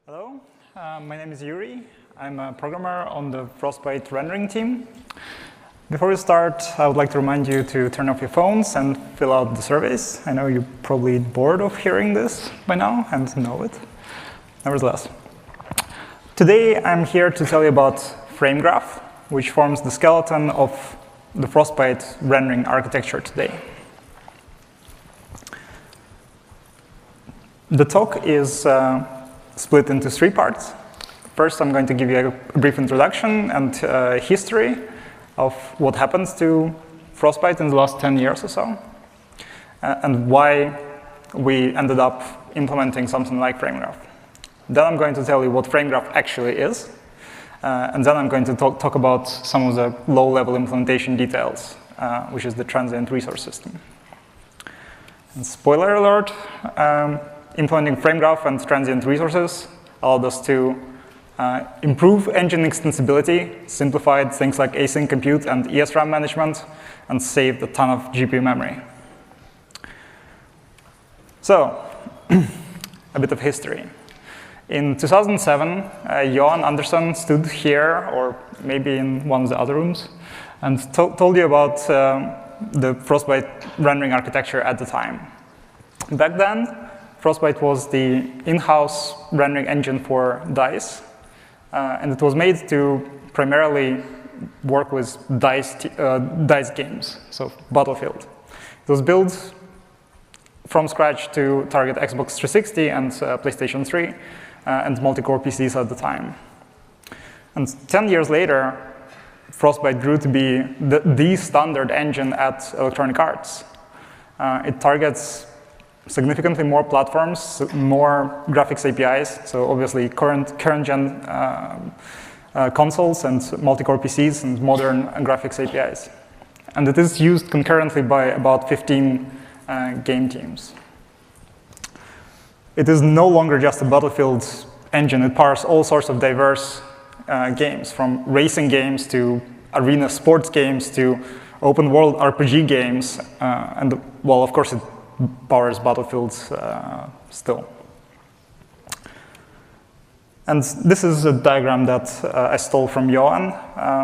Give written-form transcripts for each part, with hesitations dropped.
Hello, my name is Yuriy. I'm a programmer on the Frostbite rendering team. Before we start, I would like to remind you to turn off your phones and fill out the surveys. I know you're probably bored of hearing this by now and know it. Nevertheless, today I'm here to tell you about FrameGraph, which forms the skeleton of the Frostbite rendering architecture today. The talk is split into three parts. First, I'm going to give you a brief introduction and history of what happened to Frostbite in the last 10 years or so, and why we ended up implementing something like FrameGraph. Then I'm going to tell you what FrameGraph actually is, and then I'm going to talk about some of the low-level implementation details, which is the transient resource system. And spoiler alert, implementing FrameGraph and transient resources allowed us to improve engine extensibility, simplified things like async compute and ESRAM management, and saved a ton of GPU memory. So, a bit of history. In 2007, Johan Anderson stood here, or maybe in one of the other rooms, and told you about the Frostbite rendering architecture at the time. Back then, Frostbite was the in-house rendering engine for DICE, and it was made to primarily work with DICE games, so Battlefield. It was built from scratch to target Xbox 360 and PlayStation 3 and multi-core PCs at the time. And 10 years later, Frostbite grew to be the standard engine at Electronic Arts. It targets significantly more platforms, more graphics APIs, so obviously current-gen consoles and multi-core PCs and modern graphics APIs. And it is used concurrently by about 15 game teams. It is no longer just a Battlefield engine. It powers all sorts of diverse games, from racing games to arena sports games to open-world RPG games, and, well, of course, it powers Battlefields still. And this is a diagram that I stole from Johan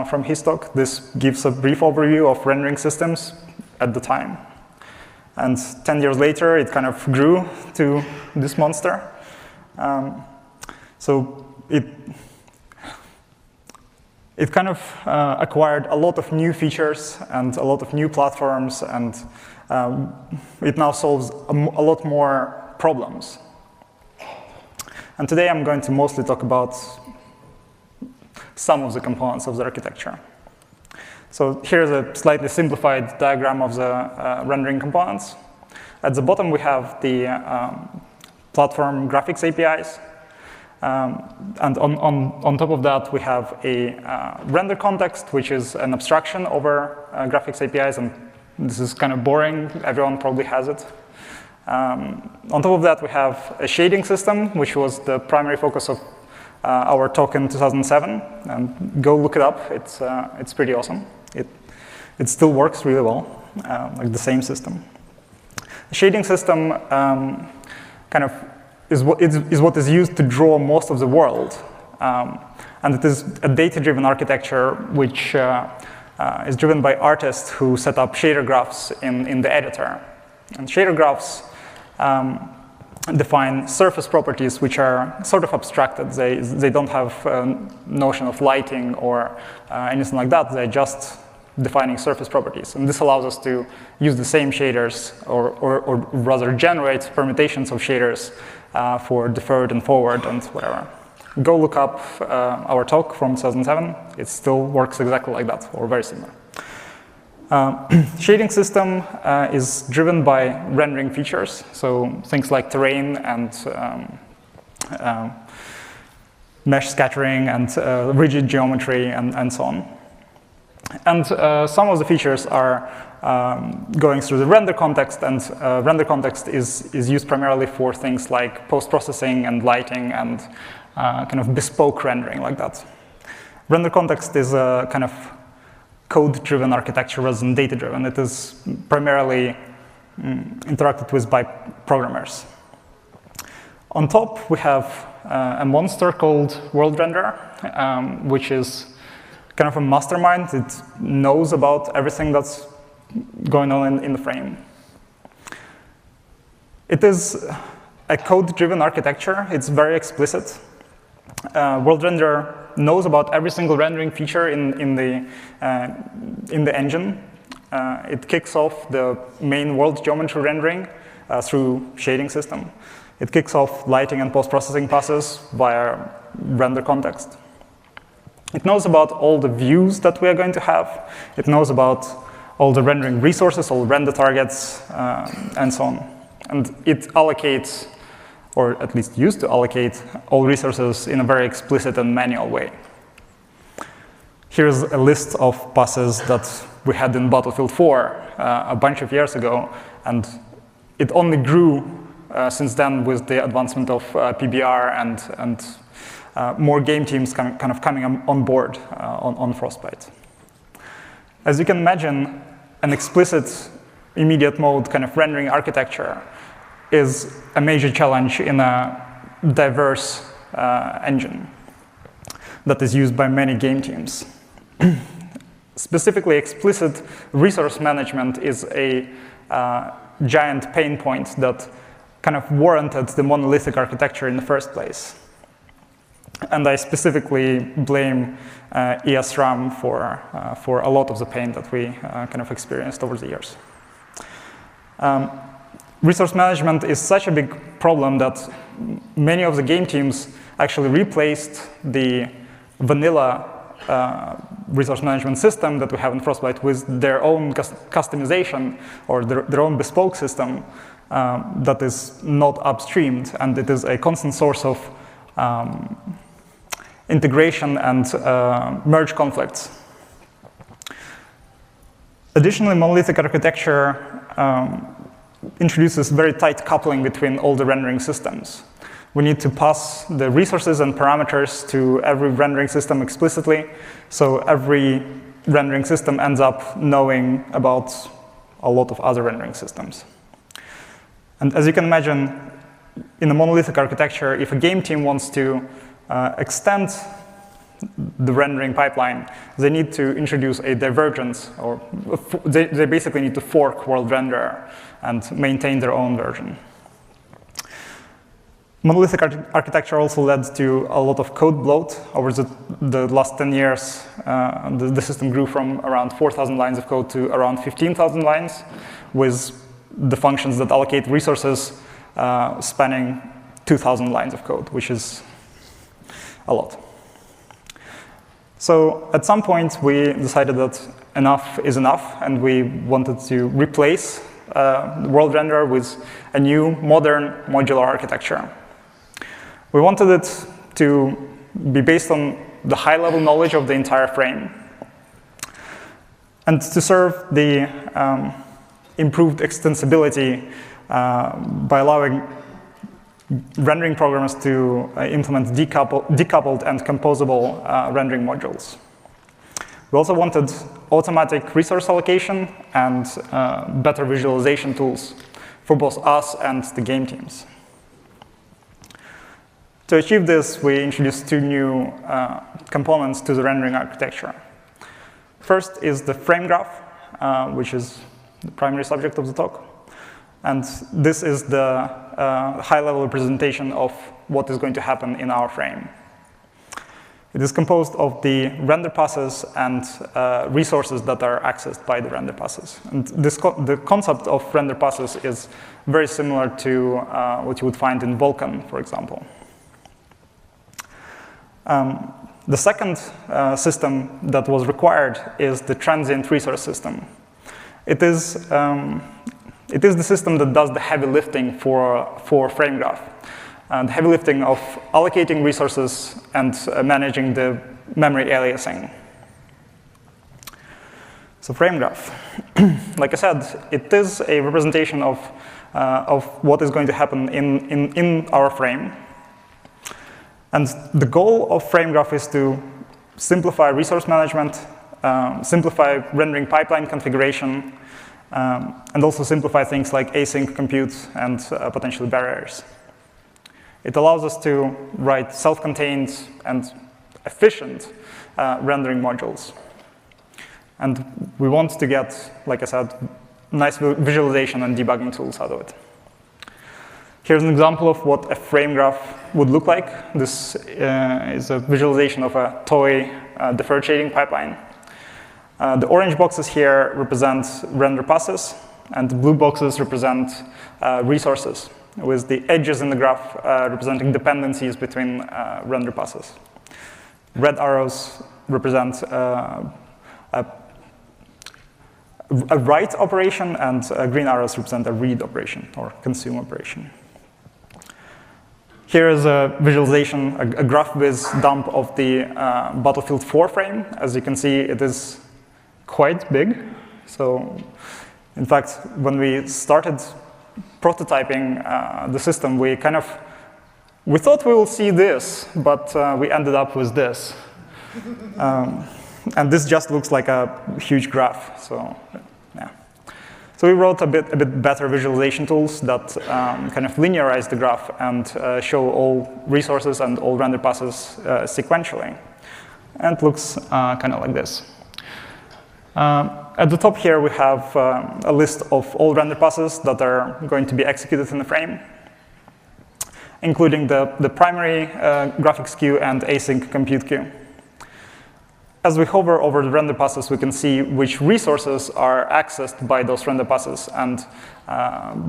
from his talk. This gives a brief overview of rendering systems at the time. And 10 years later, it kind of grew to this monster. So it kind of acquired a lot of new features and a lot of new platforms, and it now solves a lot more problems. And today I'm going to mostly talk about some of the components of the architecture. So here's a slightly simplified diagram of the rendering components. At the bottom we have the platform graphics APIs. And on top of that we have a render context, which is an abstraction over graphics APIs, and this is kind of boring, everyone probably has it. On top of that we have a shading system, which was the primary focus of our talk in 2007, and go look it up, it's pretty awesome. It still works really well, like the same system. The shading system kind of is what is used to draw most of the world, and it is a data-driven architecture which is driven by artists who set up shader graphs in the editor. And shader graphs define surface properties which are sort of abstracted. They don't have a notion of lighting or anything like that. They're just defining surface properties. And this allows us to use the same shaders, or rather generate permutations of shaders for deferred and forward and whatever. Go look up our talk from 2007. It still works exactly like that, or very similar. Shading system is driven by rendering features, so things like terrain and mesh scattering and rigid geometry and so on. And some of the features are going through the render context, and render context is used primarily for things like post-processing and lighting and kind of bespoke rendering like that. Render context is a kind of code-driven architecture rather than data-driven. It is primarily interacted with by programmers. On top, we have a monster called World Renderer, which is kind of a mastermind. It knows about everything that's going on in the frame. It is a code-driven architecture. It's very explicit. World Renderer knows about every single rendering feature in the engine. It kicks off the main world geometry rendering through shading system. It kicks off lighting and post-processing passes via render context. It knows about all the views that we are going to have. It knows about all the rendering resources, all render targets, and so on. And it allocates, or at least used to allocate, all resources in a very explicit and manual way. Here's a list of passes that we had in Battlefield 4 a bunch of years ago, and it only grew since then with the advancement of PBR and more game teams kind of coming on board on Frostbite. As you can imagine, an explicit immediate mode kind of rendering architecture is a major challenge in a diverse engine that is used by many game teams. Specifically, explicit resource management is a giant pain point that kind of warranted the monolithic architecture in the first place. And I specifically blame ESRAM for a lot of the pain that we kind of experienced over the years. Resource management is such a big problem that many of the game teams actually replaced the vanilla resource management system that we have in Frostbite with their own customization or their own bespoke system that is not upstreamed, and it is a constant source of integration and merge conflicts. Additionally, monolithic architecture introduces very tight coupling between all the rendering systems. We need to pass the resources and parameters to every rendering system explicitly, so every rendering system ends up knowing about a lot of other rendering systems. And as you can imagine, in a monolithic architecture, if a game team wants to extend the rendering pipeline, they need to introduce a divergence, or they basically need to fork World Renderer and maintain their own version. Monolithic architecture also led to a lot of code bloat. Over the last 10 years, the system grew from around 4,000 lines of code to around 15,000 lines, with the functions that allocate resources spanning 2,000 lines of code, which is a lot. So at some point, we decided that enough is enough, and we wanted to replace the World Renderer with a new, modern, modular architecture. We wanted it to be based on the high-level knowledge of the entire frame, and to serve the improved extensibility by allowing rendering programmers to implement decoupled and composable rendering modules. We also wanted automatic resource allocation and better visualization tools for both us and the game teams. To achieve this, we introduced two new components to the rendering architecture. First is the FrameGraph, which is the primary subject of the talk. And this is the high-level representation of what is going to happen in our frame. It is composed of the render passes and resources that are accessed by the render passes. And the concept of render passes is very similar to what you would find in Vulkan, for example. The second system that was required is the transient resource system. It is the system that does the heavy lifting for FrameGraph. And heavy lifting of allocating resources and managing the memory aliasing. So FrameGraph, like I said, it is a representation of what is going to happen in our frame. And the goal of FrameGraph is to simplify resource management, simplify rendering pipeline configuration, and also simplify things like async compute and potentially barriers. It allows us to write self-contained and efficient rendering modules. And we want to get, like I said, nice visualization and debugging tools out of it. Here's an example of what a frame graph would look like. This is a visualization of a toy deferred shading pipeline. The orange boxes here represent render passes, and the blue boxes represent resources, with the edges in the graph representing dependencies between render passes. Red arrows represent a write operation, and green arrows represent a read operation, or consume operation. Here is a visualization, a graph viz dump of the Battlefield 4 frame. As you can see, it is quite big. So, in fact, when we started prototyping the system, we thought we will see this, but we ended up with this. And this just looks like a huge graph. So, yeah. So we wrote a bit better visualization tools that kind of linearize the graph and show all resources and all render passes sequentially. And it looks kind of like this. At the top here, we have a list of all render passes that are going to be executed in the frame, including the primary graphics queue and async compute queue. As we hover over the render passes, we can see which resources are accessed by those render passes and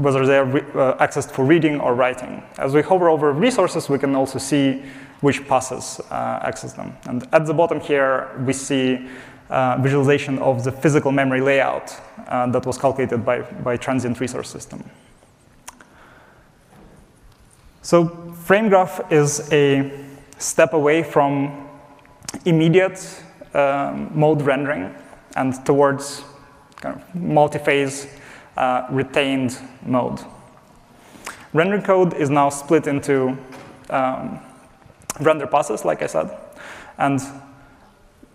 whether they are accessed for reading or writing. As we hover over resources, we can also see which passes access them. And at the bottom here, we see visualization of the physical memory layout that was calculated by transient resource system. So FrameGraph is a step away from immediate mode rendering and towards kind of multi-phase retained mode. Rendering code is now split into render passes, like I said, and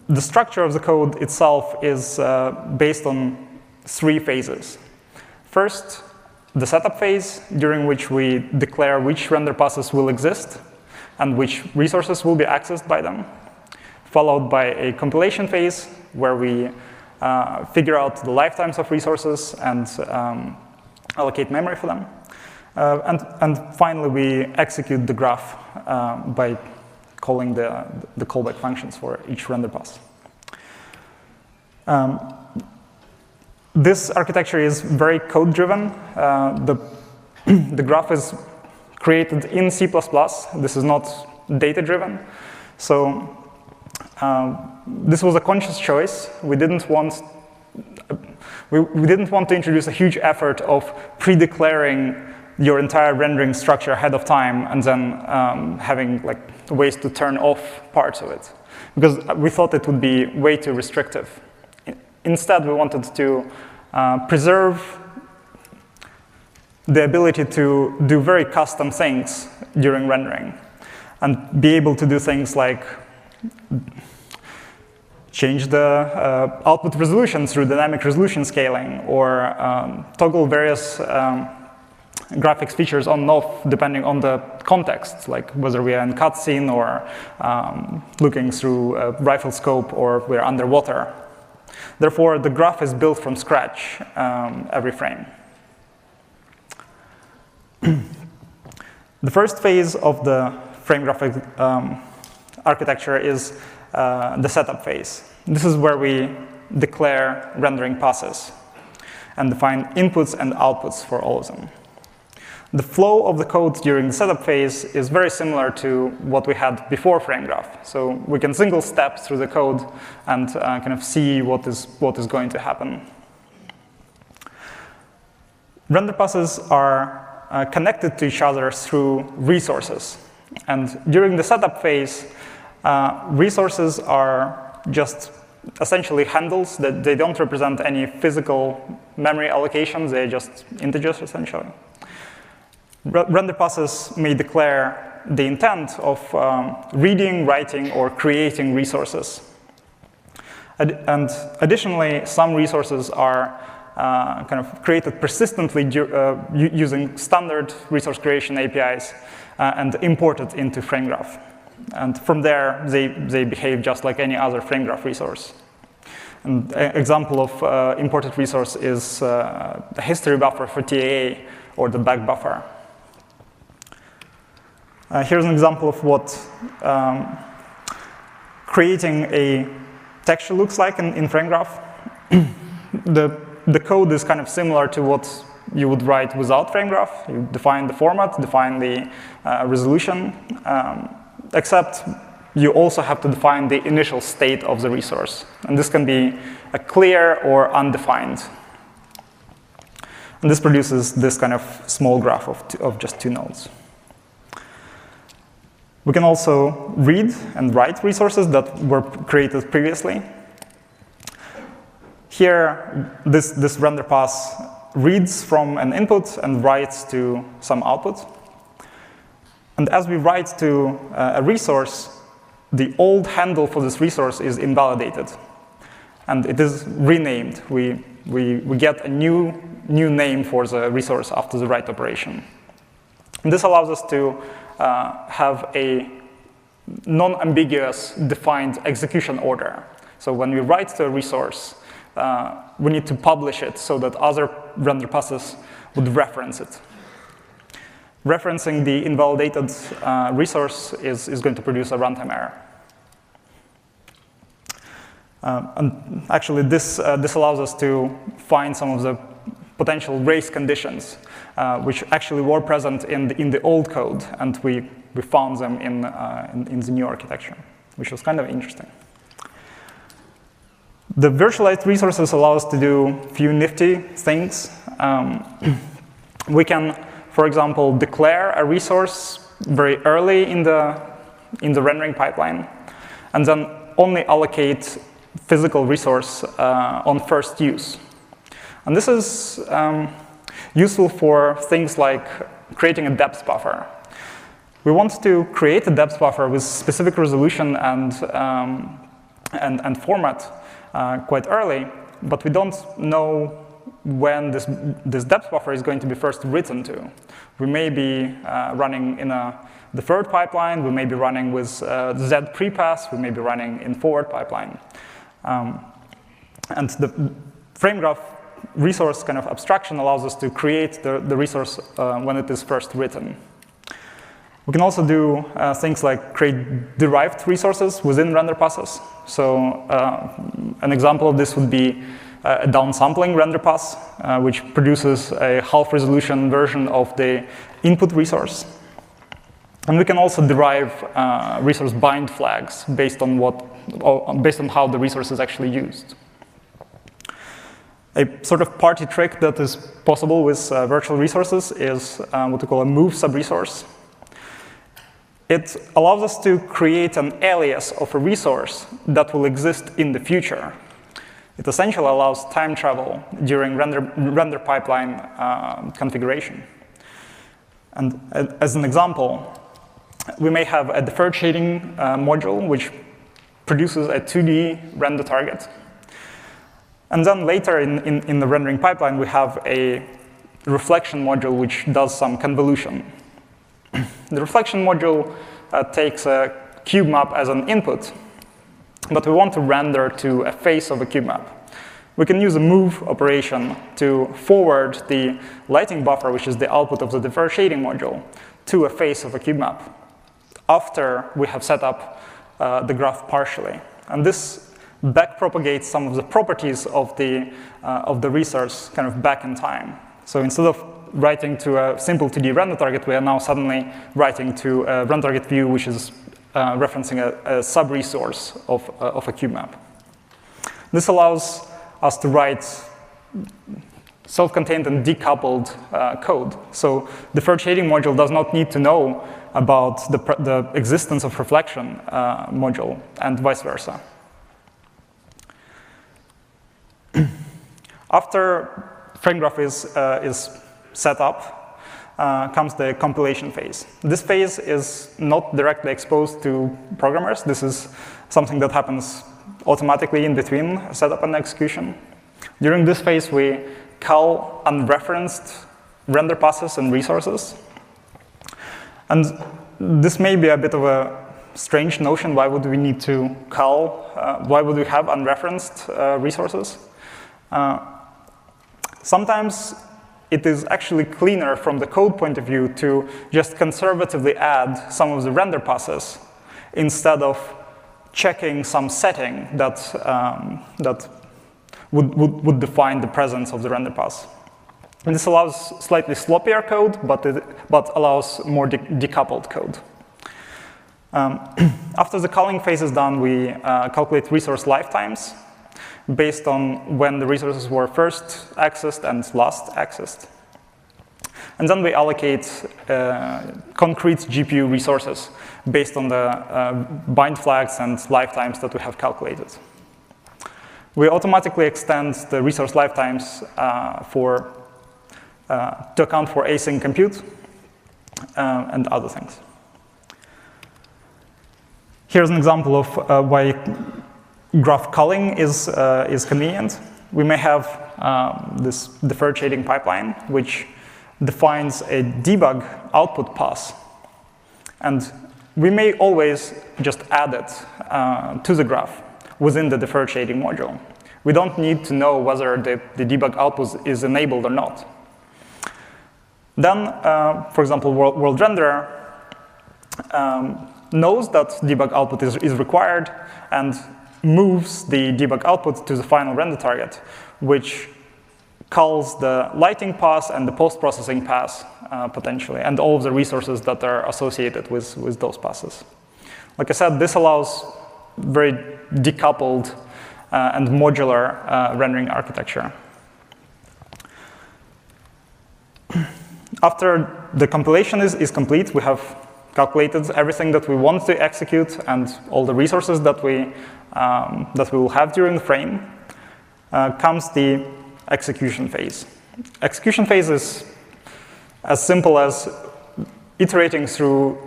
the structure of the code itself is based on 3 phases. First, the setup phase, during which we declare which render passes will exist and which resources will be accessed by them, followed by a compilation phase, where we figure out the lifetimes of resources and allocate memory for them. And finally, we execute the graph by calling the callback functions for each render pass. This architecture is very code-driven. The graph is created in C++. This is not data-driven. So this was a conscious choice. We didn't want to introduce a huge effort of pre-declaring your entire rendering structure ahead of time and then having like ways to turn off parts of it, because we thought it would be way too restrictive. Instead, we wanted to preserve the ability to do very custom things during rendering and be able to do things like change the output resolution through dynamic resolution scaling, or toggle various graphics features on and off depending on the context, like whether we are in cutscene or looking through a rifle scope or we're underwater. Therefore, the graph is built from scratch every frame. The first phase of the frame graphic architecture is the setup phase. This is where we declare rendering passes and define inputs and outputs for all of them. The flow of the code during the setup phase is very similar to what we had before FrameGraph. So we can single step through the code and kind of see what is going to happen. Render passes are connected to each other through resources. And during the setup phase, resources are just essentially handles that they don't represent any physical memory allocations. They're just integers, essentially. Render passes may declare the intent of reading, writing, or creating resources. And additionally, some resources are kind of created persistently using standard resource creation APIs and import it into FrameGraph. And from there, they behave just like any other FrameGraph resource. An example of imported resource is the history buffer for TAA or the back buffer. Here's an example of what creating a texture looks like in FrameGraph. The code is kind of similar to what you would write without FrameGraph. You define the format, define the resolution, except you also have to define the initial state of the resource. And this can be a clear or undefined. And this produces this kind of small graph of just 2 nodes. We can also read and write resources that were created previously. Here, this render pass reads from an input and writes to some output. And as we write to a resource, the old handle for this resource is invalidated. And it is renamed. We get a new name for the resource after the write operation. And this allows us to have a non-ambiguous defined execution order. So when we write to a resource, we need to publish it so that other render passes would reference it. Referencing the invalidated resource is going to produce a runtime error. And actually, this allows us to find some of the potential race conditions, which actually were present in the old code, and we found them in the new architecture, which was kind of interesting. The virtualized resources allow us to do a few nifty things. We can, for example, declare a resource very early in the rendering pipeline, and then only allocate physical resource on first use. And this is useful for things like creating a depth buffer. We want to create a depth buffer with specific resolution and format quite early, but we don't know when this depth buffer is going to be first written to. We may be running in a deferred pipeline, we may be running with Z prepass, we may be running in forward pipeline. And the FrameGraph resource kind of abstraction allows us to create the resource when it is first written. We can also do things like create derived resources within render passes. So an example of this would be a downsampling render pass, which produces a half-resolution version of the input resource. And we can also derive resource bind flags based on how the resource is actually used. A sort of party trick that is possible with virtual resources is what we call a move subresource. It allows us to create an alias of a resource that will exist in the future. It essentially allows time travel during render pipeline configuration. And as an example, we may have a deferred shading module which produces a 2D render target. And then later in the rendering pipeline, we have a reflection module which does some convolution. The reflection module takes a cube map as an input, but we want to render to a face of a cube map. We can use a move operation to forward the lighting buffer, which is the output of the deferred shading module, to a face of a cube map after we have set up the graph partially. And this backpropagates some of the properties of the resource kind of back in time. So instead of writing to a simple 2D render target, we are now suddenly writing to a render target view, which is referencing a sub-resource of a cube map. This allows us to write self-contained and decoupled code. So the deferred shading module does not need to know about the existence of reflection module, and vice versa. After FrameGraph is set up, comes the compilation phase. This phase is not directly exposed to programmers. This is something that happens automatically in between setup and execution. During this phase, we call unreferenced render passes and resources. And this may be a bit of a strange notion. Why would we need to call, why would we have unreferenced resources? Sometimes it is actually cleaner from the code point of view to just conservatively add some of the render passes instead of checking some setting that, that would define the presence of the render pass. And this allows slightly sloppier code, but allows more decoupled code. After the culling phase is done, we calculate resource lifetimes based on when the resources were first accessed and last accessed. And then we allocate concrete GPU resources based on the bind flags and lifetimes that we have calculated. We automatically extend the resource lifetimes to account for async compute and other things. Here's an example of why graph culling is convenient. We may have this deferred shading pipeline, which defines a debug output pass. And we may always just add it to the graph within the deferred shading module. We don't need to know whether the debug output is enabled or not. Then, for example, World Renderer knows that debug output is required and moves the debug output to the final render target, which calls the lighting pass and the post-processing pass, potentially, and all of the resources that are associated with those passes. Like I said, this allows very decoupled and modular rendering architecture. After the compilation is complete, we have calculated everything that we want to execute and all the resources that we will have during the frame. Comes the execution phase. Execution phase is as simple as iterating through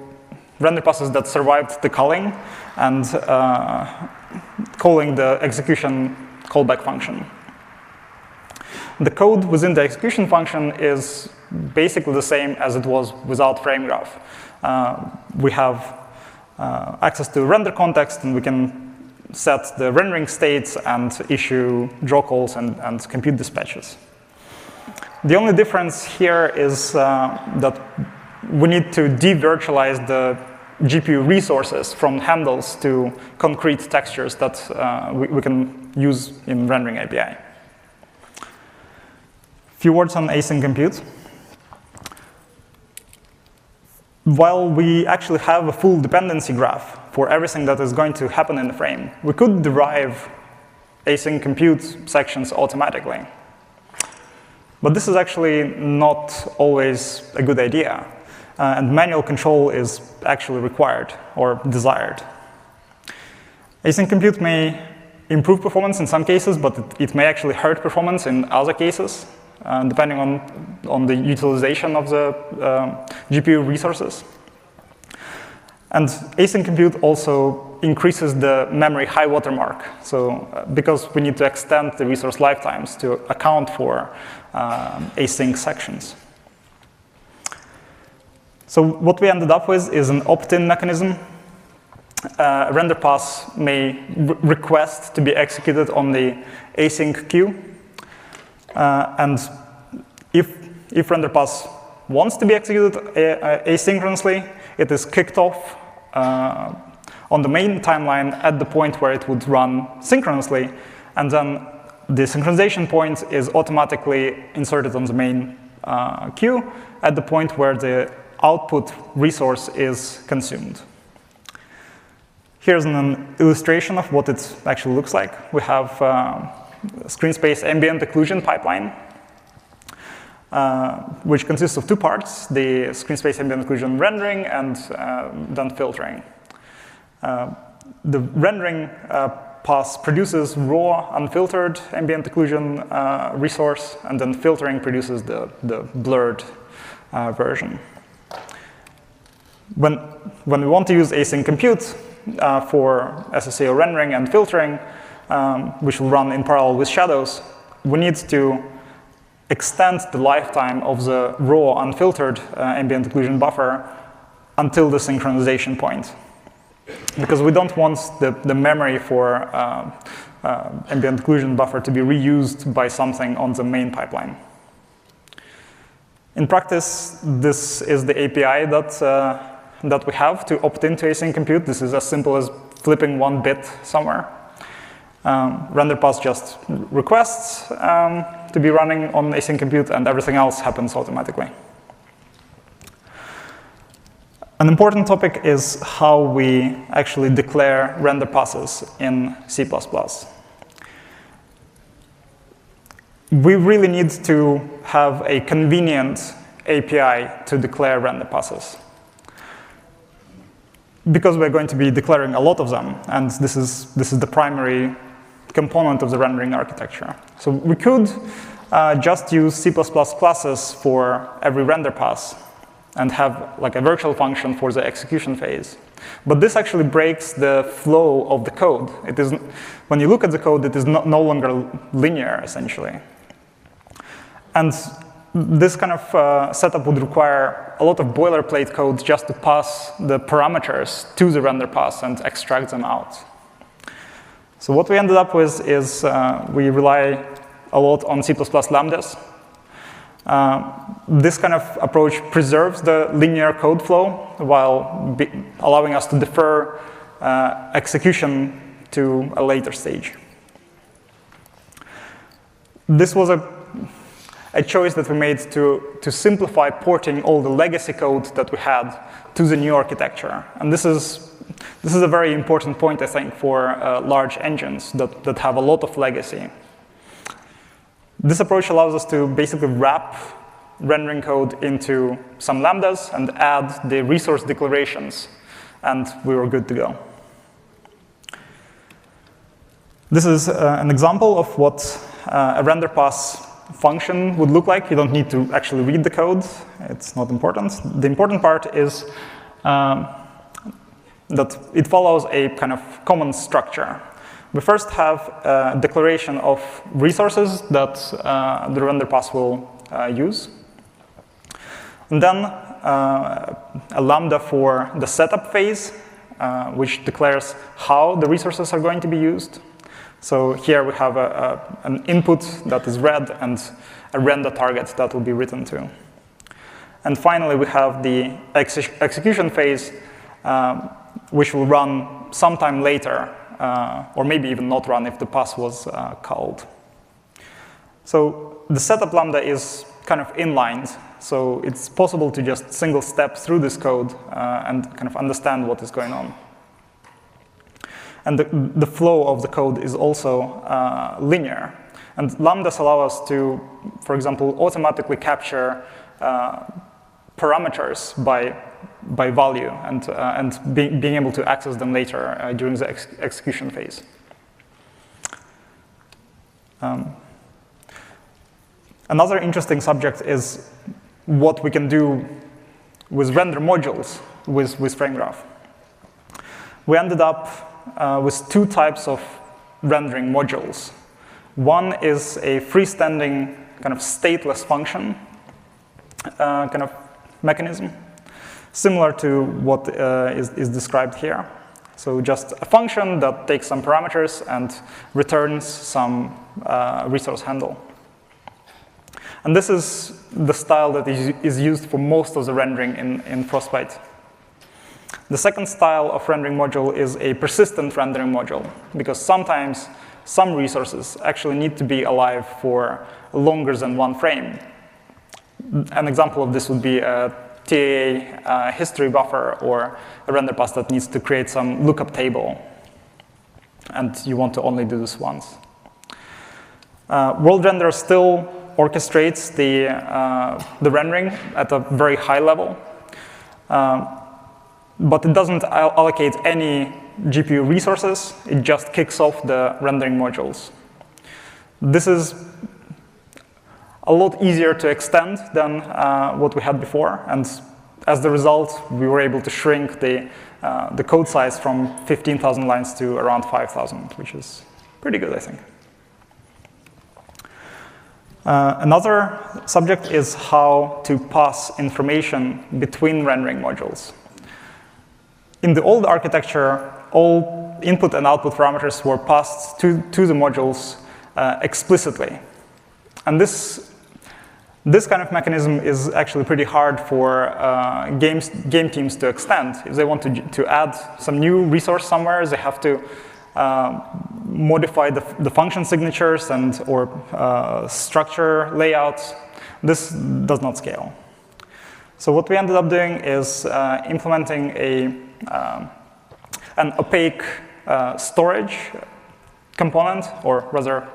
render passes that survived the culling and calling the execution callback function. The code within the execution function is basically the same as it was without FrameGraph. We have access to render context, and we can set the rendering states and issue draw calls and compute dispatches. The only difference here is that we need to de-virtualize the GPU resources from handles to concrete textures that we can use in rendering API. A few words on async compute. While we actually have a full dependency graph for everything that is going to happen in the frame, we could derive async compute sections automatically. But this is actually not always a good idea, and manual control is actually required or desired. Async compute may improve performance in some cases, but it may actually hurt performance in other cases, depending on the utilization of the GPU resources. And async compute also increases the memory high water mark. So because we need to extend the resource lifetimes to account for async sections. So what we ended up with is an opt-in mechanism. A render pass may request to be executed on the async queue. And if render pass wants to be executed asynchronously, it is kicked off on the main timeline at the point where it would run synchronously, and then the synchronization point is automatically inserted on the main queue at the point where the output resource is consumed. Here's an illustration of what it actually looks like. We have screen space ambient occlusion pipeline, which consists of two parts, the screen space ambient occlusion rendering and then filtering. The rendering pass produces raw, unfiltered ambient occlusion resource, and then filtering produces the blurred version. When we want to use async compute for SSAO rendering and filtering, which will run in parallel with shadows, we need to extend the lifetime of the raw, unfiltered ambient occlusion buffer until the synchronization point. Because we don't want the memory for ambient occlusion buffer to be reused by something on the main pipeline. In practice, this is the API that we have to opt into async compute. This is as simple as flipping one bit somewhere. Render pass just requests to be running on async compute, and everything else happens automatically. An important topic is how we actually declare render passes in C++. We really need to have a convenient API to declare render passes, because we're going to be declaring a lot of them, and this is the primary component of the rendering architecture. So we could just use C++ classes for every render pass and have like a virtual function for the execution phase. But this actually breaks the flow of the code. It is, when you look at the code, it is no longer linear, essentially. And this kind of setup would require a lot of boilerplate code just to pass the parameters to the render pass and extract them out. So what we ended up with is we rely a lot on C++ lambdas. This kind of approach preserves the linear code flow while allowing us to defer execution to a later stage. This was a choice that we made to simplify porting all the legacy code that we had to the new architecture. And this is a very important point, I think, for large engines that have a lot of legacy. This approach allows us to basically wrap rendering code into some lambdas and add the resource declarations, and we were good to go. This is an example of what a render pass function would look like. You don't need to actually read the code. It's not important. The important part is that it follows a kind of common structure. We first have a declaration of resources that the render pass will use. And then a lambda for the setup phase, which declares how the resources are going to be used. So here we have an input that is read and a render target that will be written to. And finally, we have the execution phase, which will run sometime later, or maybe even not run if the pass was called. So the setup lambda is kind of inlined, so it's possible to just single step through this code and kind of understand what is going on. And the flow of the code is also linear. And lambdas allow us to, for example, automatically capture parameters by value and being able to access them later during the execution phase. Another interesting subject is what we can do with render modules with FrameGraph. We ended up with two types of rendering modules. One is a freestanding kind of stateless function kind of mechanism, similar to what is described here. So just a function that takes some parameters and returns some resource handle. And this is the style that is used for most of the rendering in Frostbite. The second style of rendering module is a persistent rendering module, because sometimes some resources actually need to be alive for longer than one frame. An example of this would be a TAA history buffer or a render pass that needs to create some lookup table, and you want to only do this once. World Render still orchestrates the rendering at a very high level, but it doesn't allocate any GPU resources. It just kicks off the rendering modules. This is a lot easier to extend than what we had before, and as the result, we were able to shrink the code size from 15,000 lines to around 5,000, which is pretty good, I think. Another subject is how to pass information between rendering modules. In the old architecture, all input and output parameters were passed to the modules explicitly. And this kind of mechanism is actually pretty hard for game teams to extend. If they want to add some new resource somewhere, they have to modify the function signatures or structure layouts. This does not scale. So what we ended up doing is implementing an opaque storage component, or rather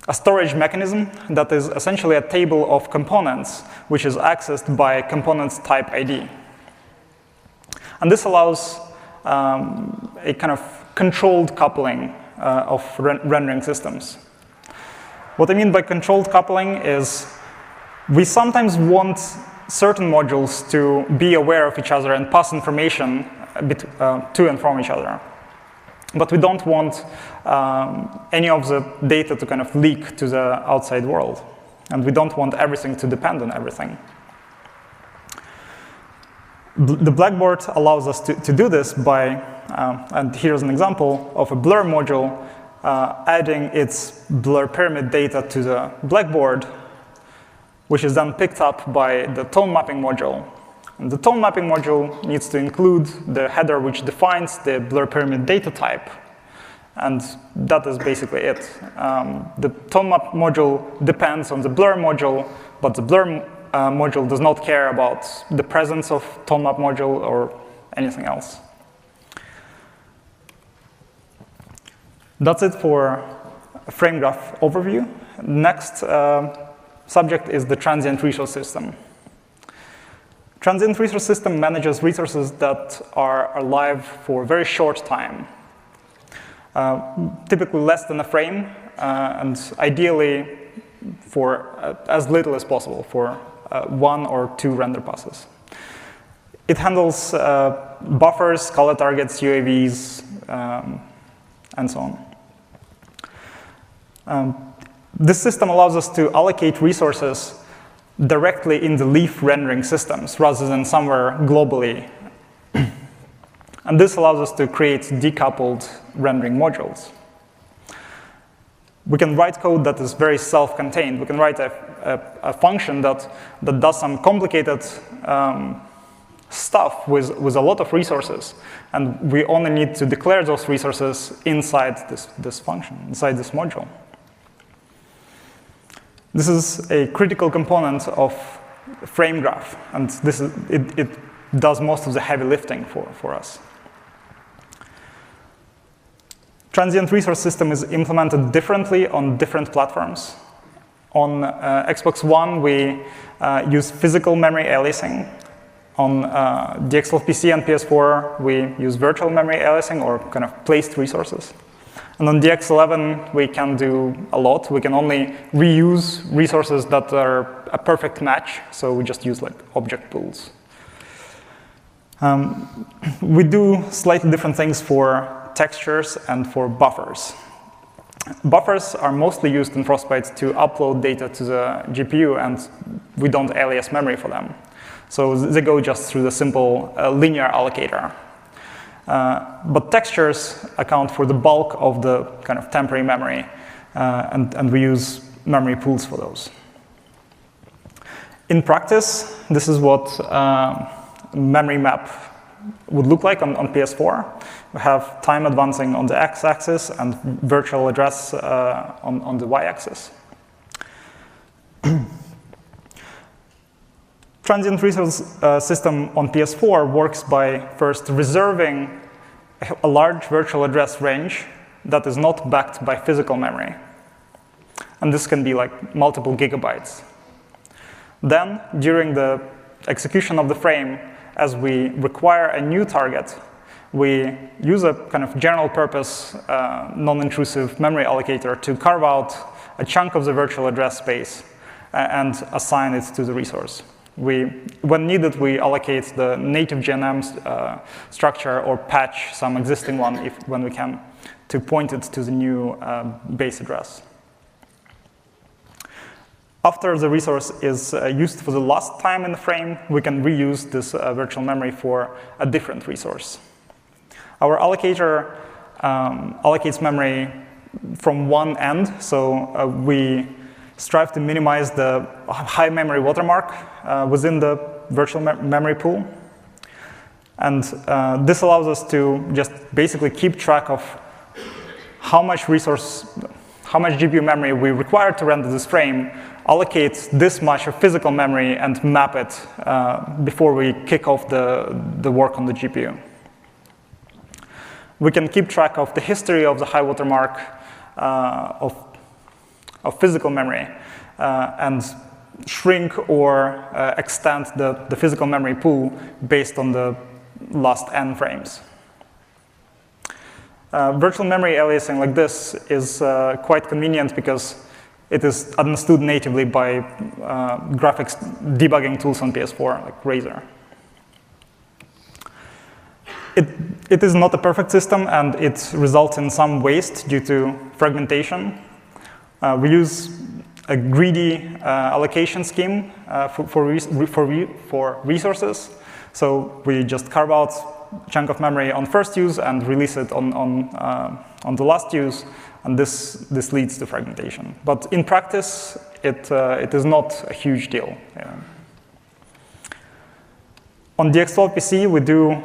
a storage mechanism that is essentially a table of components which is accessed by components type ID. And this allows a kind of controlled coupling of rendering systems. What I mean by controlled coupling is we sometimes want certain modules to be aware of each other and pass information to and from each other. But we don't want any of the data to kind of leak to the outside world. And we don't want everything to depend on everything. The blackboard allows us to do this by, and here's an example of a blur module adding its blur pyramid data to the blackboard, which is then picked up by the tone mapping module. And the tone mapping module needs to include the header which defines the blur pyramid data type. And that is basically it. The tone map module depends on the blur module, but the blur module does not care about the presence of tone map module or anything else. That's it for a FrameGraph overview. Next subject is the transient resource system. Transient resource system manages resources that are alive for a very short time, typically less than a frame, and ideally for as little as possible, for 1 or 2 render passes. It handles buffers, color targets, UAVs, and so on. This system allows us to allocate resources directly in the leaf rendering systems rather than somewhere globally. And this allows us to create decoupled rendering modules. We can write code that is very self-contained. We can write a function that does some complicated stuff with a lot of resources. And we only need to declare those resources inside this function, inside this module. This is a critical component of FrameGraph, and it does most of the heavy lifting for us. Transient resource system is implemented differently on different platforms. On Xbox One, we use physical memory aliasing. On the DXL PC and PS4, we use virtual memory aliasing, or kind of placed resources. And on DX11, we can do a lot. We can only reuse resources that are a perfect match, so we just use like object pools. We do slightly different things for textures and for buffers. Buffers are mostly used in Frostbite to upload data to the GPU, and we don't alias memory for them. So they go just through the simple linear allocator. But textures account for the bulk of the kind of temporary memory, and we use memory pools for those. In practice, this is what memory map would look like on PS4. We have time advancing on the x-axis and virtual address on the y-axis. Transient resource system on PS4 works by first reserving a large virtual address range that is not backed by physical memory. And this can be like multiple gigabytes. Then, during the execution of the frame, as we require a new target, we use a kind of general purpose, non-intrusive memory allocator to carve out a chunk of the virtual address space and assign it to the resource. When needed, we allocate the native GNM structure or patch some existing one when we can to point it to the new base address. after the resource is used for the last time in the frame, we can reuse this virtual memory for a different resource. Our allocator allocates memory from one end, so we strive to minimize the high memory watermark within the virtual memory pool. And this allows us to just basically keep track of how much GPU memory we require to render this frame, allocate this much of physical memory, and map it before we kick off the work on the GPU. We can keep track of the history of the high watermark of physical memory and shrink or extend the physical memory pool based on the last n frames. Virtual memory aliasing like this is quite convenient because it is understood natively by graphics debugging tools on PS4, like Razor. It is not a perfect system, and it results in some waste due to fragmentation. We use a greedy allocation scheme for resources. So we just carve out a chunk of memory on first use and release it on the last use, and this leads to fragmentation. But in practice, it is not a huge deal. On DX12 PC, we do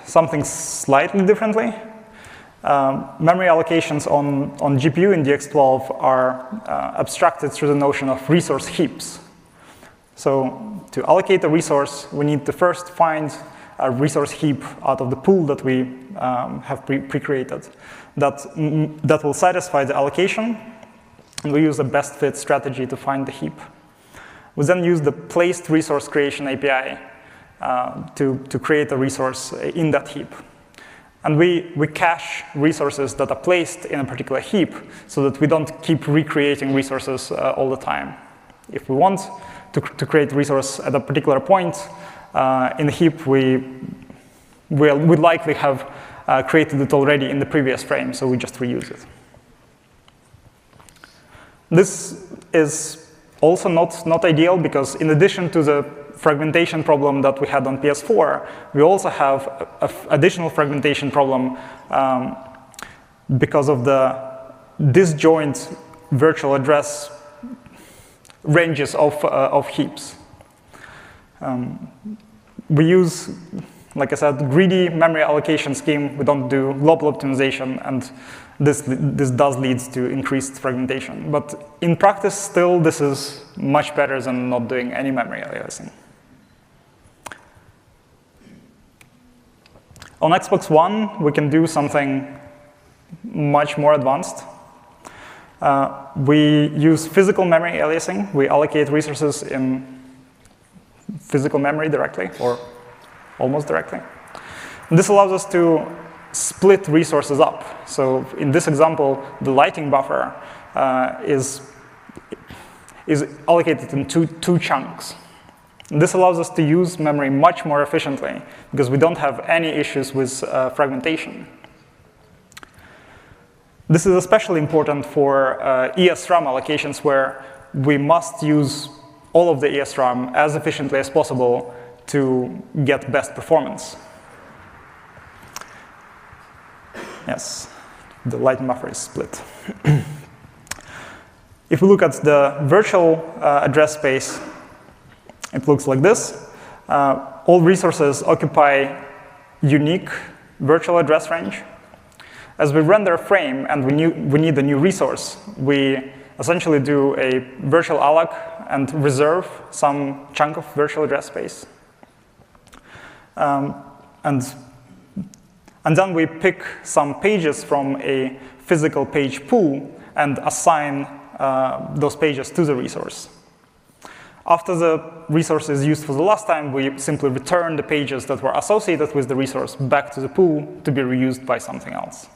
something slightly differently. Memory allocations on GPU in DX12 are abstracted through the notion of resource heaps. So to allocate a resource, we need to first find a resource heap out of the pool that we have pre-created that will satisfy the allocation. And we use a best fit strategy to find the heap. We then use the placed resource creation API to create a resource in that heap. And we cache resources that are placed in a particular heap so that we don't keep recreating resources all the time. If we want to create a resource at a particular point in the heap, we'd likely have created it already in the previous frame, so we just reuse it. This is also not ideal because in addition to the fragmentation problem that we had on PS4, we also have an additional fragmentation problem because of the disjoint virtual address ranges of heaps. We use, like I said, greedy memory allocation scheme. We don't do global optimization, and this does lead to increased fragmentation. But in practice, still, this is much better than not doing any memory aliasing. On Xbox One, we can do something much more advanced. We use physical memory aliasing. We allocate resources in physical memory directly, or almost directly. And this allows us to split resources up. So in this example, the lighting buffer is allocated in two chunks. And this allows us to use memory much more efficiently because we don't have any issues with fragmentation. This is especially important for ESRAM allocations where we must use all of the ESRAM as efficiently as possible to get best performance. Yes, the lighting buffer is split. If we look at the virtual address space, it looks like this. All resources occupy unique virtual address range. As we render a frame and we need a new resource, we essentially do a virtual alloc and reserve some chunk of virtual address space. And then we pick some pages from a physical page pool and assign those pages to the resource. After the resource is used for the last time, we simply return the pages that were associated with the resource back to the pool to be reused by something else.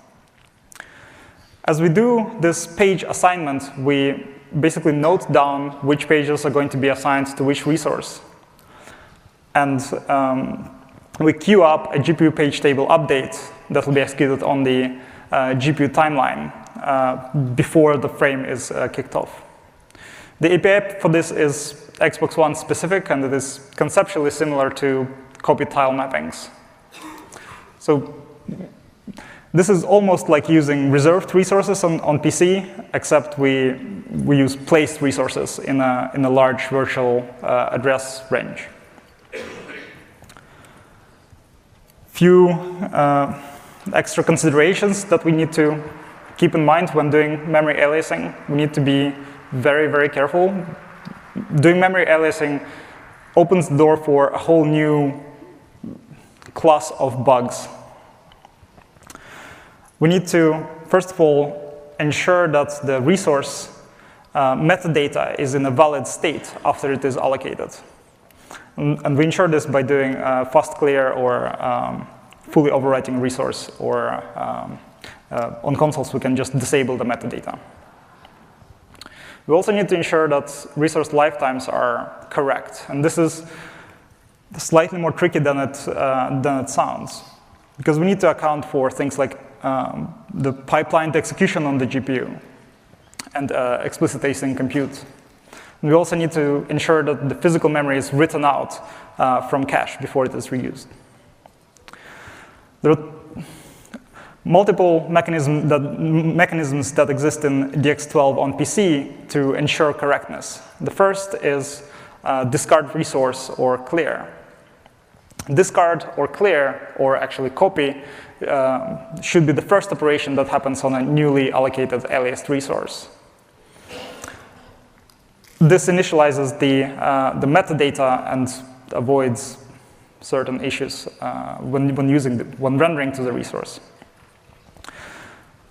As we do this page assignment, we basically note down which pages are going to be assigned to which resource. And we queue up a GPU page table update that will be executed on the GPU timeline before the frame is kicked off. The API for this is Xbox One specific, and it is conceptually similar to copy tile mappings. So this is almost like using reserved resources on PC, except we use placed resources in a large virtual address range. Few extra considerations that we need to keep in mind when doing memory aliasing. We need to be very, very careful. Doing memory aliasing opens the door for a whole new class of bugs. We need to, first of all, ensure that the resource metadata is in a valid state after it is allocated. And we ensure this by doing fast clear or fully overwriting resource, or on consoles we can just disable the metadata. We also need to ensure that resource lifetimes are correct, and this is slightly more tricky than it sounds, because we need to account for things like the pipelined execution on the GPU and explicit async compute. And we also need to ensure that the physical memory is written out from cache before it is reused. There are multiple mechanisms that exist in DX12 on PC to ensure correctness. The first is discard resource or clear. Discard or clear, or actually copy, should be the first operation that happens on a newly allocated aliased resource. This initializes the metadata and avoids certain issues when rendering to the resource.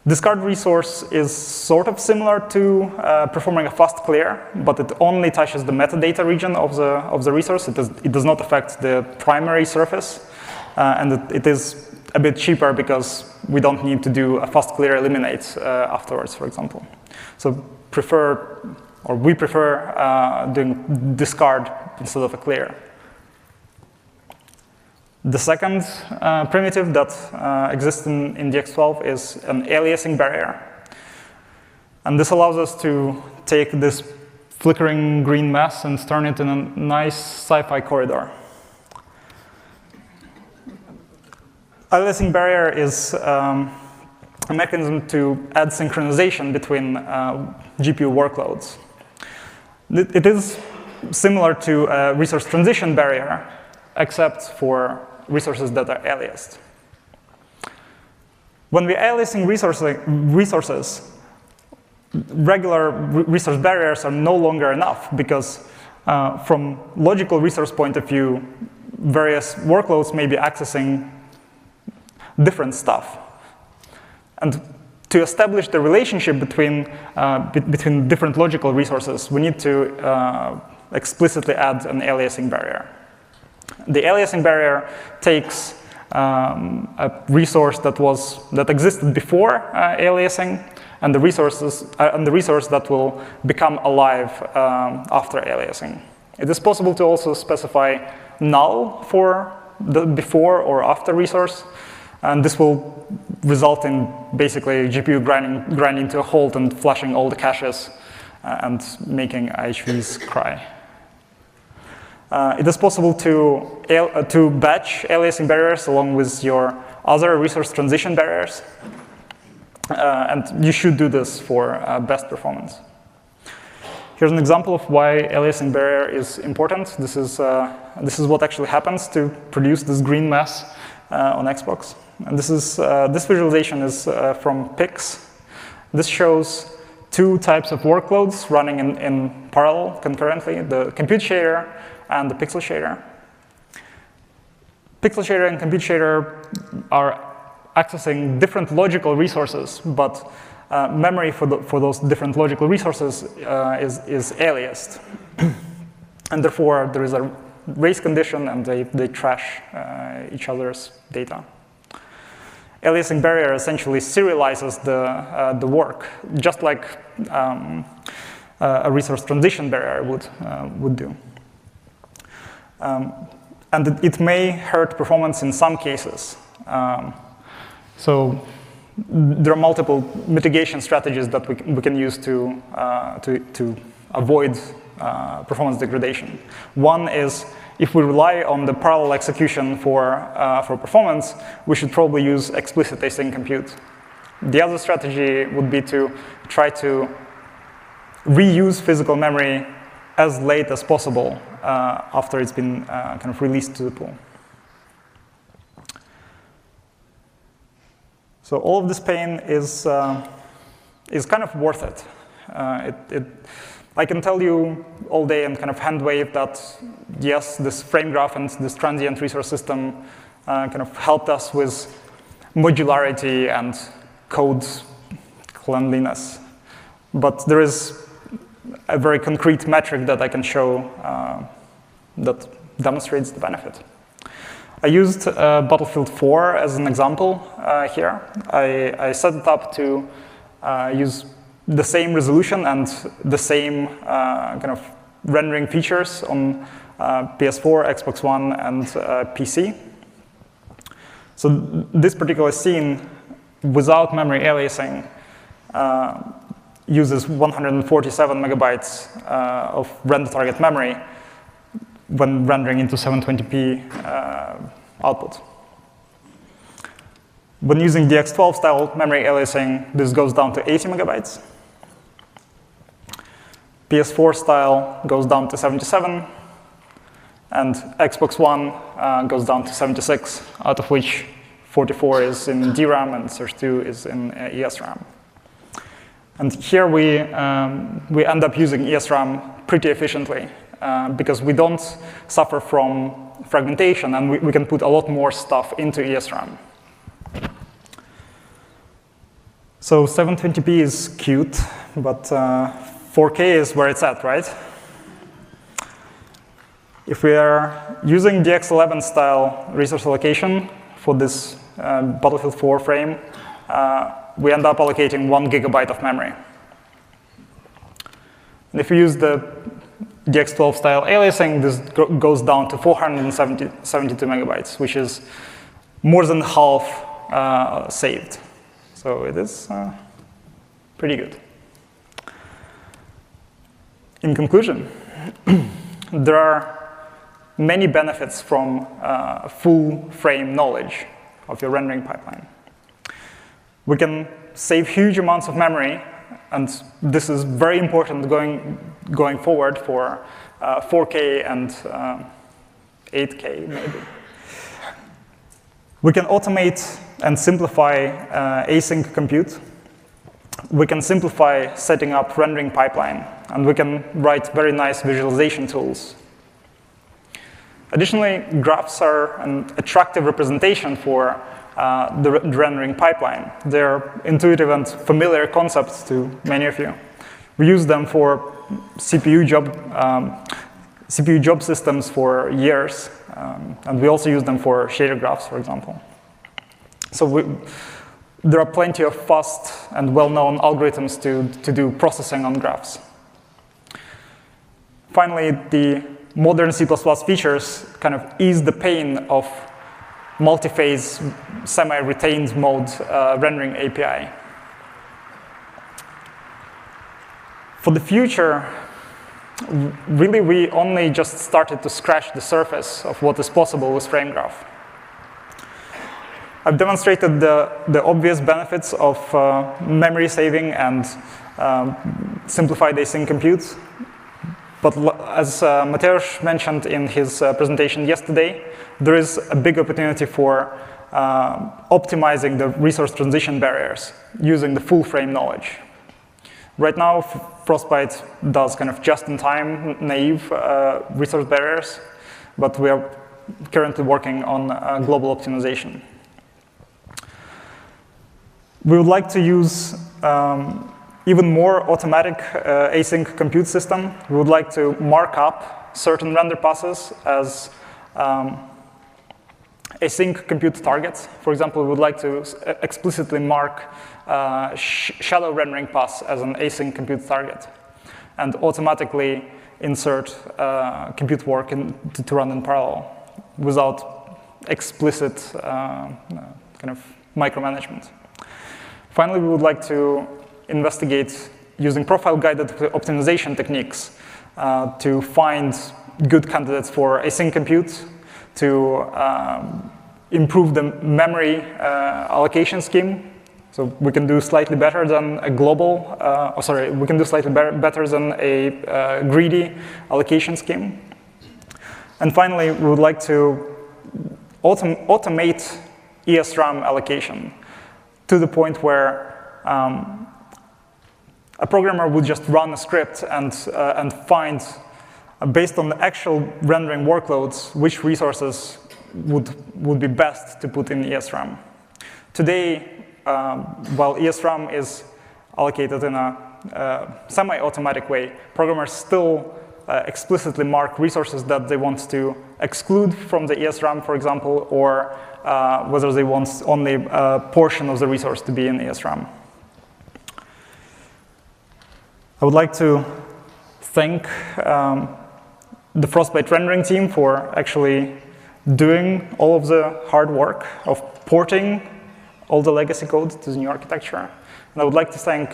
Discard resource is sort of similar to performing a fast clear, but it only touches the metadata region of the resource. It does not affect the primary surface, and it is a bit cheaper because we don't need to do a fast clear eliminate afterwards, for example. So we prefer doing discard instead of a clear. The second primitive that exists in DX12 is an aliasing barrier. And this allows us to take this flickering green mess and turn it in a nice sci-fi corridor. Aliasing barrier is a mechanism to add synchronization between GPU workloads. It is similar to a resource transition barrier, except for resources that are aliased. When we're aliasing resources, regular resource barriers are no longer enough, because from logical resource point of view, various workloads may be accessing different stuff. And to establish the relationship between different logical resources, we need to explicitly add an aliasing barrier. The aliasing barrier takes a resource that existed before aliasing, and the resource that will become alive after aliasing. It is possible to also specify null for the before or after resource, and this will result in basically GPU grinding to a halt and flushing all the caches and making IHVs cry. It is possible to batch aliasing barriers along with your other resource transition barriers, and you should do this for best performance. Here's an example of why aliasing barrier is important. This is what actually happens to produce this green mess on Xbox. And this visualization is from PIX. This shows two types of workloads running in parallel concurrently: the compute shader and the pixel shader. Pixel shader and compute shader are accessing different logical resources, but memory for those different logical resources is aliased. And therefore, there is a race condition, and they trash each other's data. Aliasing barrier essentially serializes the work, just like a resource transition barrier would do. And it may hurt performance in some cases. So there are multiple mitigation strategies that we can use to avoid performance degradation. One is, if we rely on the parallel execution for performance, we should probably use explicit async compute. The other strategy would be to try to reuse physical memory as late as possible after it's been kind of released to the pool. So all of this pain is kind of worth it. I can tell you all day and kind of hand wave that, yes, this FrameGraph and this transient resource system kind of helped us with modularity and code cleanliness. But there is a very concrete metric that I can show that demonstrates the benefit. I used Battlefield 4 as an example here. I set it up to use the same resolution and the same kind of rendering features on PS4, Xbox One, and PC. So this particular scene, without memory aliasing, uses 147 megabytes of render target memory when rendering into 720p output. When using DX12 style memory aliasing, this goes down to 80 megabytes. PS4 style goes down to 77, and Xbox One goes down to 76, out of which 44 is in DRAM and 32 is in ESRAM. And here we end up using ESRAM pretty efficiently because we don't suffer from fragmentation, and we can put a lot more stuff into ESRAM. So 720p is cute, but 4K is where it's at, right? If we are using DX11 style resource allocation for this Battlefield 4 frame, we end up allocating 1 gigabyte of memory. And if we use the DX12 style aliasing, this goes down to 472 megabytes, which is more than half saved. So it is pretty good. In conclusion, there are many benefits from full frame knowledge of your rendering pipeline. We can save huge amounts of memory, and this is very important going forward for 4K and 8K, maybe. We can automate and simplify async compute. We can simplify setting up rendering pipeline, and we can write very nice visualization tools. Additionally, graphs are an attractive representation for the rendering pipeline. They're intuitive and familiar concepts to many of you. We use them for CPU job systems for years, and we also use them for shader graphs, for example. So there are plenty of fast and well-known algorithms to do processing on graphs. Finally, the modern C++ features kind of ease the pain of multi-phase, semi-retained mode rendering API. For the future, really we only just started to scratch the surface of what is possible with FrameGraph. I've demonstrated the obvious benefits of memory saving and simplified async compute. But as Mateusz mentioned in his presentation yesterday, there is a big opportunity for optimizing the resource transition barriers using the full frame knowledge. Right now, Frostbite does kind of just-in-time naive resource barriers, but we are currently working on global optimization. We would like to use even more automatic async compute system. We would like to mark up certain render passes as async compute targets. For example, we would like to explicitly mark shadow rendering pass as an async compute target and automatically insert compute work to run in parallel without explicit kind of micromanagement. Finally, we would like to investigate using profile-guided optimization techniques to find good candidates for async compute, to improve the memory allocation scheme. So we can do slightly better than a global, we can do slightly better than a greedy allocation scheme. And finally, we would like to automate ESRAM allocation to the point where a programmer would just run a script and find, based on the actual rendering workloads, which resources would be best to put in ESRAM. Today, while ESRAM is allocated in a semi-automatic way, programmers still explicitly mark resources that they want to exclude from the ESRAM, for example, or whether they want only a portion of the resource to be in ESRAM. I would like to thank the Frostbite rendering team for actually doing all of the hard work of porting all the legacy code to the new architecture. And I would like to thank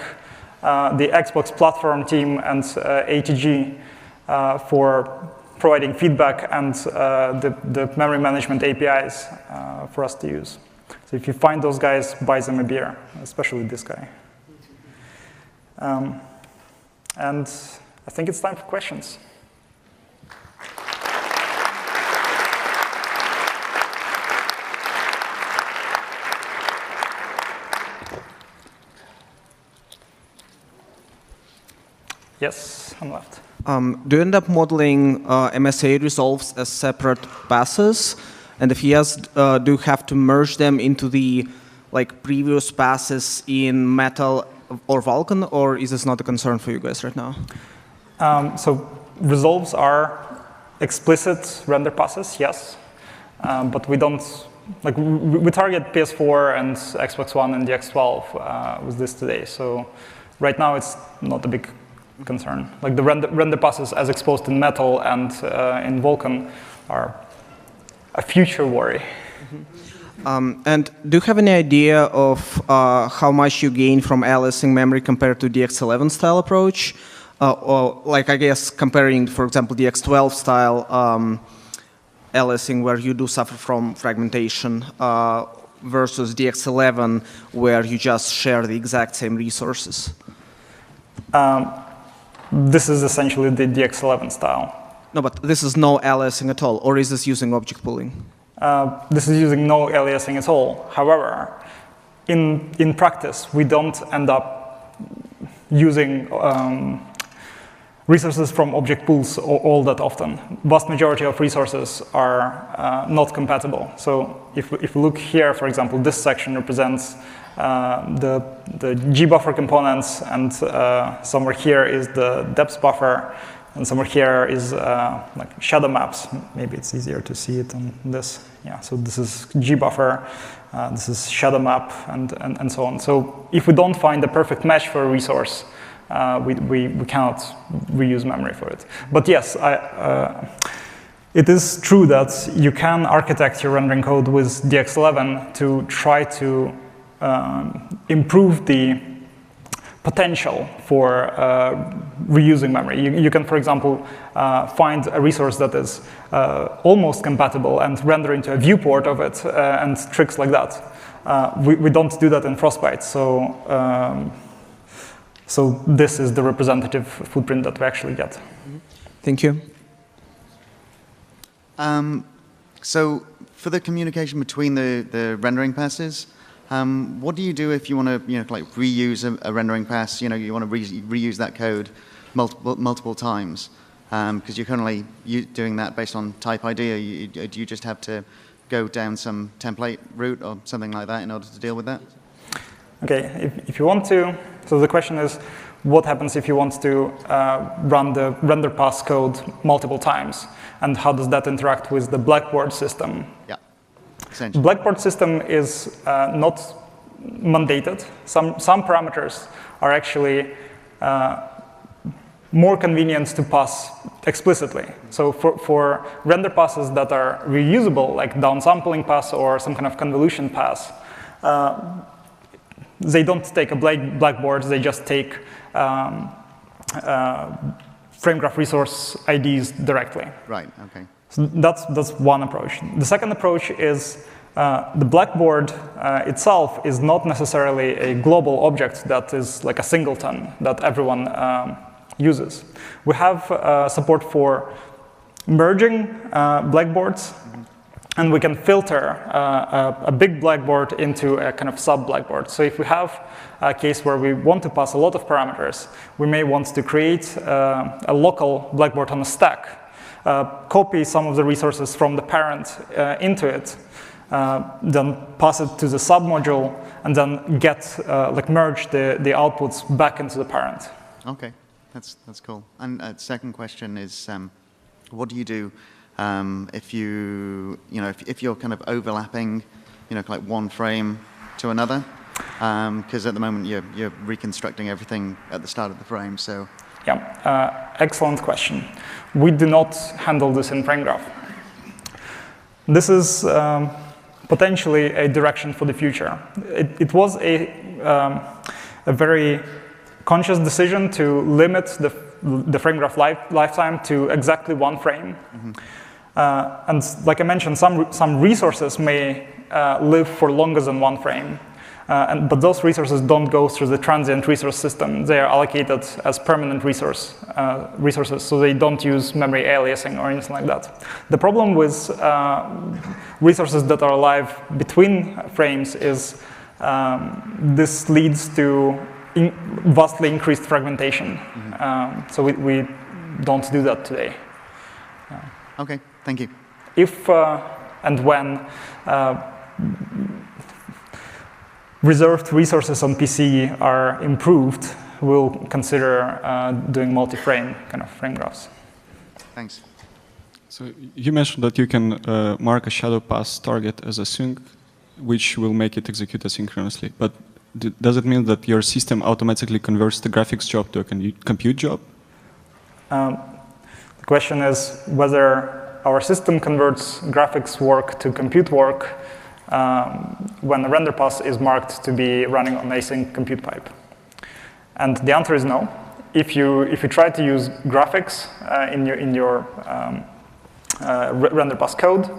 the Xbox platform team and ATG for providing feedback and the memory management APIs for us to use. So if you find those guys, buy them a beer, especially this guy. And I think it's time for questions. Yes, on the left. Do you end up modeling MSA resolves as separate passes? And if yes, do you have to merge them into the previous passes in Metal or Vulkan, or is this not a concern for you guys right now? So resolves are explicit render passes, yes, but we don't we target PS4 and Xbox One and the X12 with this today. So right now it's not a big concern. Like the render passes as exposed in Metal and in Vulkan are a future worry. And do you have any idea of how much you gain from aliasing memory compared to the X11 style approach? Or I guess comparing, for example, the X12 style aliasing where you do suffer from fragmentation versus the X11 where you just share the exact same resources? This is essentially the X11 style. No, but this is no aliasing at all, or is this using object pooling? This is using no aliasing at all. However, in practice, we don't end up using resources from object pools all that often. Vast majority of resources are not compatible. So if we look here, for example, this section represents the gbuffer components, and somewhere here is the depth buffer, and somewhere here is shadow maps. Maybe it's easier to see it on this. Yeah, so this is gbuffer, this is shadow map, and so on. So if we don't find a perfect match for a resource, we cannot reuse memory for it. But yes, it is true that you can architect your rendering code with DX11 to try to improve the potential for reusing memory. You can, for example, find a resource that is almost compatible and render into a viewport of it and tricks like that. We don't do that in Frostbite, so this is the representative footprint that we actually get. Thank you. So for the communication between the rendering passes, what do you do if you want to, reuse a rendering pass? You want to reuse that code multiple times, because you're currently doing that based on type ID. Or do you just have to go down some template route or something like that in order to deal with that? Okay, if you want to, so the question is, what happens if you want to run the render pass code multiple times, and how does that interact with the Blackboard system? Yeah. The Blackboard system is not mandated. Some parameters are actually more convenient to pass explicitly. So for render passes that are reusable, like downsampling pass or some kind of convolution pass, they don't take a blackboard, they just take FrameGraph resource IDs directly. Right, okay. So that's one approach. The second approach is the blackboard itself is not necessarily a global object that is like a singleton that everyone uses. We have support for merging blackboards, and we can filter a big blackboard into a kind of sub-blackboard. So if we have a case where we want to pass a lot of parameters, we may want to create a local blackboard on a stack, copy some of the resources from the parent into it, then pass it to the sub-module, and then get, merge the outputs back into the parent. Okay, that's cool. And second question is, what do you do if you're kind of overlapping, like one frame to another? Because at the moment you're reconstructing everything at the start of the frame, so. Yeah, excellent question. We do not handle this in FrameGraph. This is potentially a direction for the future. It was a very conscious decision to limit the FrameGraph lifetime to exactly one frame. And like I mentioned, some resources may live for longer than one frame. But those resources don't go through the transient resource system. They are allocated as permanent resources, so they don't use memory aliasing or anything like that. The problem with resources that are alive between frames is this leads to vastly increased fragmentation. So we don't do that today. Okay, thank you. If and when reserved resources on PC are improved, we'll consider doing multi-frame kind of frame graphs. Thanks. So you mentioned that you can mark a shadow pass target as a sync, which will make it execute asynchronously. But does it mean that your system automatically converts the graphics job to a compute job? The question is whether our system converts graphics work to compute work when the render pass is marked to be running on async compute pipe. And the answer is no. If you try to use graphics in your render pass code,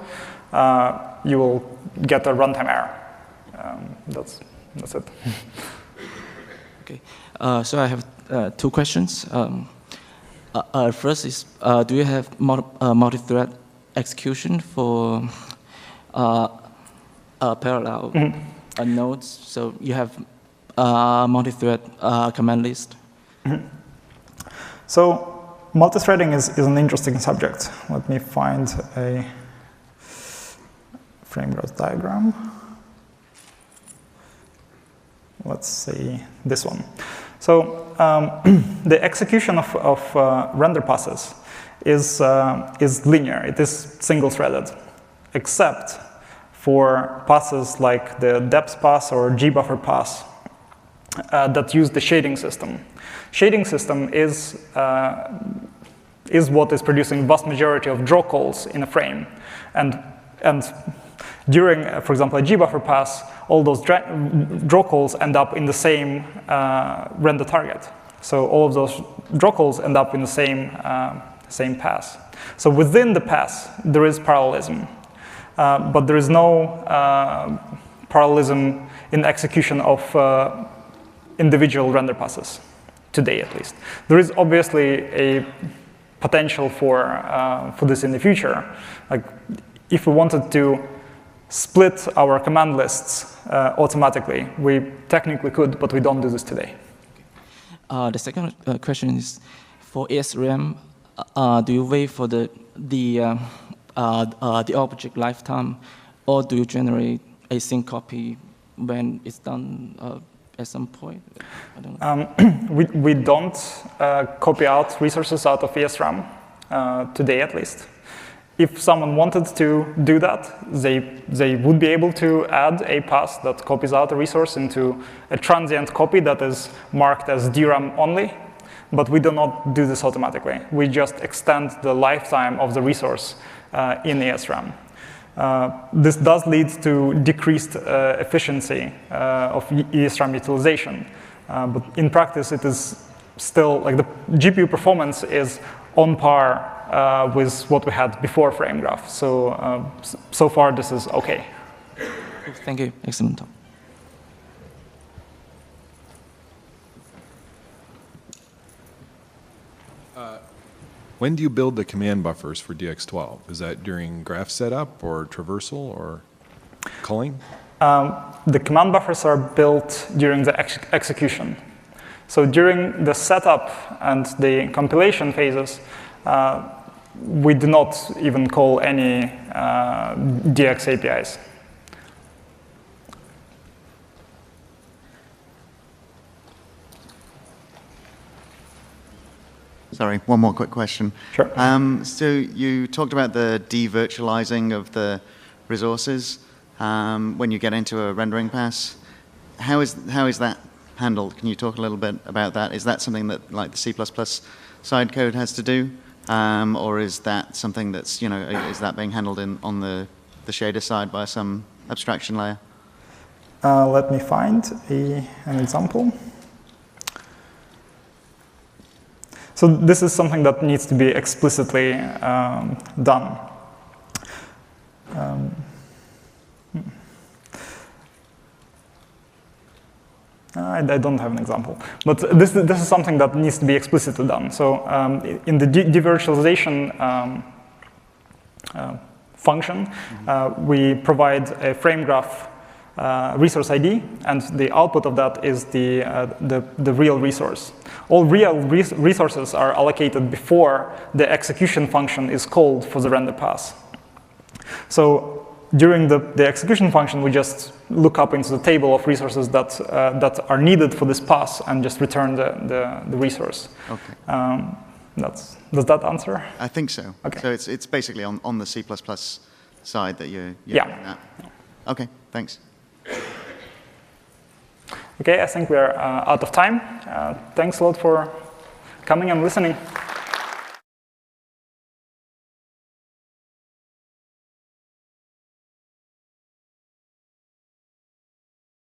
you will get a runtime error. That's it. Okay. So I have two questions. First is, do you have multi-thread execution for parallel nodes? So you have multi-thread command list? So multi-threading is an interesting subject. Let me find a FrameGraph diagram. Let's see this one. So the execution of render passes is linear. It is single-threaded, except for passes like the depth pass or gbuffer pass that use the shading system. Shading system is what is producing vast majority of draw calls in a frame. And during, for example, a gbuffer pass, all those draw calls end up in the same render target. So all of those draw calls end up in the same pass. So within the pass, there is parallelism. But there is no parallelism in execution of individual render passes, today at least. There is obviously a potential for this in the future. Like, if we wanted to split our command lists automatically, we technically could, but we don't do this today. The second question is, for ASRAM, do you wait for the object lifetime, or do you generate a sync copy when it's done at some point? I don't know. We don't copy out resources out of ESRAM, today at least. If someone wanted to do that, they would be able to add a pass that copies out a resource into a transient copy that is marked as DRAM only, but we do not do this automatically. We just extend the lifetime of the resource in ESRAM. This does lead to decreased efficiency of ESRAM utilization. But in practice, it is still, like the GPU performance is on par with what we had before FrameGraph. So, so far, this is OK. Thank you. Excellent talk. When do you build the command buffers for DX12? Is that during graph setup or traversal or culling? The command buffers are built during the execution. So during the setup and the compilation phases, we do not even call any DX APIs. Sorry, one more quick question. Sure. So you talked about the de-virtualizing of the resources when you get into a rendering pass. How is that handled? Can you talk a little bit about that? Is that something that like the C++ side code has to do, or is that something that's is that being handled on the shader side by some abstraction layer? Let me find an example. So this is something that needs to be explicitly done. I don't have an example, but this is something that needs to be explicitly done. So in the devirtualization function, we provide a FrameGraph resource ID, and the output of that is the real resource. All real resources are allocated before the execution function is called for the render pass. So during the execution function, we just look up into the table of resources that are needed for this pass and just return the resource. Okay. Does that answer? I think so. Okay. So it's basically on the C++ side that you're Yeah. doing that. Okay, thanks. Okay, I think we are out of time. Thanks a lot for coming and listening.